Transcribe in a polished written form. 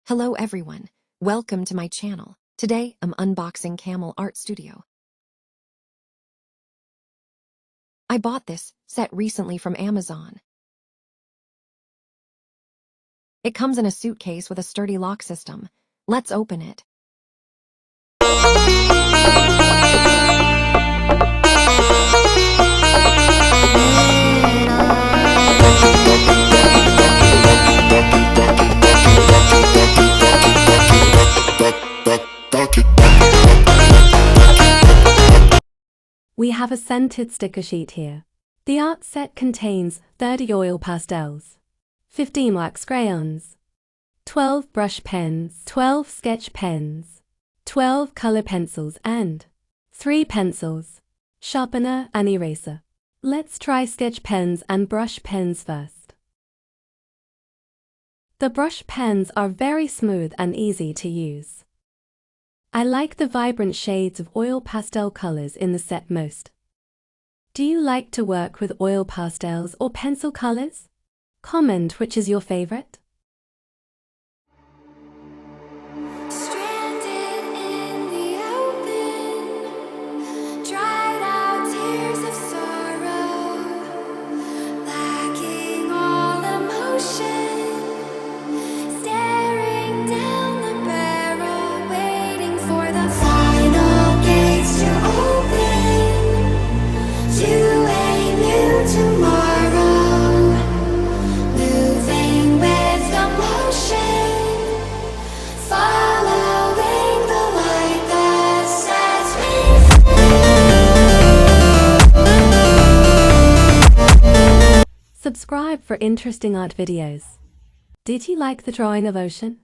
Hello everyone, welcome to my channel. Today I'm unboxing Camel Art Studio. I bought this set recently from Amazon. It comes in a suitcase with a sturdy lock system. Let's open it. We have a scented sticker sheet here. The art set contains 30 oil pastels, 15 wax crayons, 12 brush pens, 12 sketch pens, 12 color pencils and 3 pencils, sharpener and eraser. Let's try sketch pens and brush pens first. The brush pens are very smooth and easy to use. I like the vibrant shades of oil pastel colors in the set most. Do you like to work with oil pastels or pencil colors? Comment which is your favorite. Subscribe for interesting art videos. Did you like the drawing of ocean?